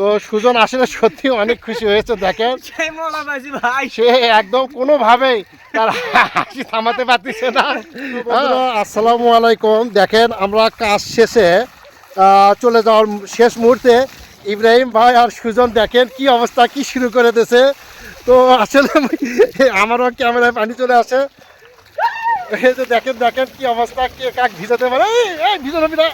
তো সুজন আসলে সত্যি অনেক খুশি হয়েছে। দেখেন সে একদম কোনোভাবেই তার হাসি থামাতে পারতেছে না। আসসালামু আলাইকুম। দেখেন আমরা কাজ শেষে চলে যাওয়ার শেষ মুহূর্তে ইব্রাহিম ভাই আর সুজন দেখেন কি অবস্থা, কি শুরু করে দিয়েছে। তো আসলে আমারও ক্যামেরায় পানি চলে আসে। এই যে দেখেন দেখেন কি অবস্থা, কে কাক ভিজাতে পারে। ভিজানো ভিজা।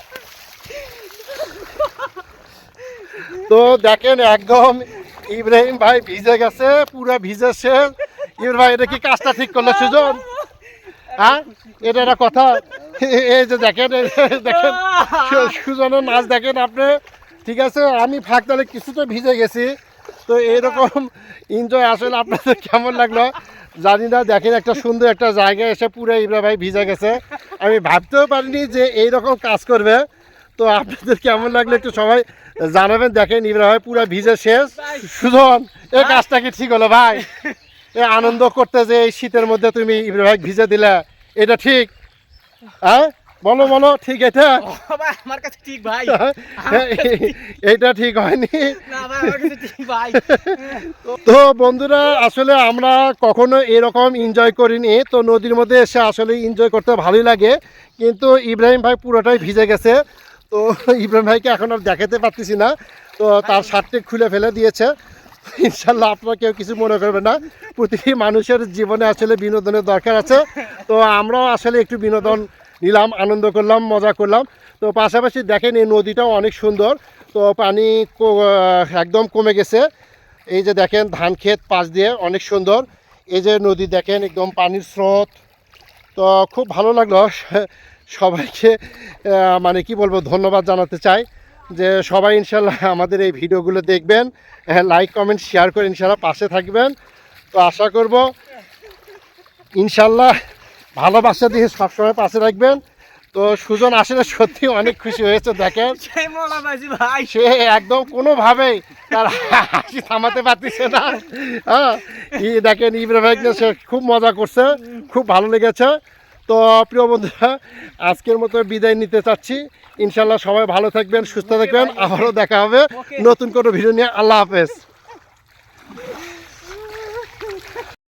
তো দেখেন একদম ইব্রাহিম ভাই ভিজে গেছে, পুরো ভিজে শেষ। ইব্রাহিম ভাই এটা কি কাজটা ঠিক করলো সুজন? হ্যাঁ, এটা একটা কথা। এই যে দেখেন দেখেন সুজনের নাচ দেখেন আপনি। ঠিক আছে, আমি ফাঁক তাহলে কিছুটা ভিজে গেছি। তো এরকম এনজয় আসলে আপনাদের কেমন লাগলো জানি না। দেখেন একটা সুন্দর একটা জায়গায় এসে পুরো ইব্রাহিম ভাই ভিজে গেছে। আমি ভাবতেও পারিনি যে এইরকম কাজ করবে। তো আপনাদের কেমন লাগলো একটু সবাই জানাবেন। দেখেন ইব্রাহিম ভাই পুরো ভিজে শেষ। সুজন, এই কাজটা কি ঠিক হলো ভাই? এ আনন্দ করতে যে এই শীতের মধ্যে তুমি ইব্রাহিম ভাই ভিজে দিলে, এটা ঠিক? হ্যাঁ বলো বলো, ঠিক এটা? আমার কাছে ঠিক ভাই, এইটা ঠিক হয়নি। তো বন্ধুরা আসলে আমরা কখনো এরকম এনজয় করিনি। তো নদীর মধ্যে এসে আসলে এনজয় করতে ভালোই লাগে, কিন্তু ইব্রাহিম ভাই পুরোটাই ভিজে গেছে। তো ইব্রাহিম ভাইকে এখন আর দেখাতে পারতেছি না। তো তার শার্টটি খুলে ফেলে দিয়েছে। ইনশাল্লাহ আপনারা কেউ কিছু মনে করবেন না। প্রতিটি মানুষের জীবনে আসলে বিনোদনের দরকার আছে। তো আমরাও আসলে একটু বিনোদন নিলাম, আনন্দ করলাম, মজা করলাম। তো পাশাপাশি দেখেন এই নদীটাও অনেক সুন্দর। তো পানি একদম কমে গেছে। এই যে দেখেন ধান ক্ষেত পাশ দিয়ে অনেক সুন্দর। এই যে নদী দেখেন একদম পানির স্রোত। তো খুব ভালো লাগলো। সবাইকে মানে কি বলবো, ধন্যবাদ জানাতে চাই যে সবাই ইনশাল্লাহ আমাদের এই ভিডিওগুলো দেখবেন, লাইক কমেন্ট শেয়ার করে ইনশাল্লাহ পাশে থাকবেন। তো আশা করব ইনশাল্লাহ ভালোবাসা দিয়ে সবসময় পাশে রাখবেন। তো সুজন আসলে সত্যি অনেক খুশি হয়েছে। দেখেন সে একদম কোনোভাবেই তার হাসি থামাতে পারতেছে না। হ্যাঁ, দেখেন ইব্রাহিম ভাইকে সে খুব মজা করছে, খুব ভালো লেগেছে। তো প্রিয় বন্ধুরা আজকের মতো বিদায় নিতে চাচ্ছি। ইনশাল্লাহ সবাই ভালো থাকবেন, সুস্থ থাকবেন। আবারও দেখা হবে নতুন কোনো ভিডিও নিয়ে। আল্লাহ হাফেজ।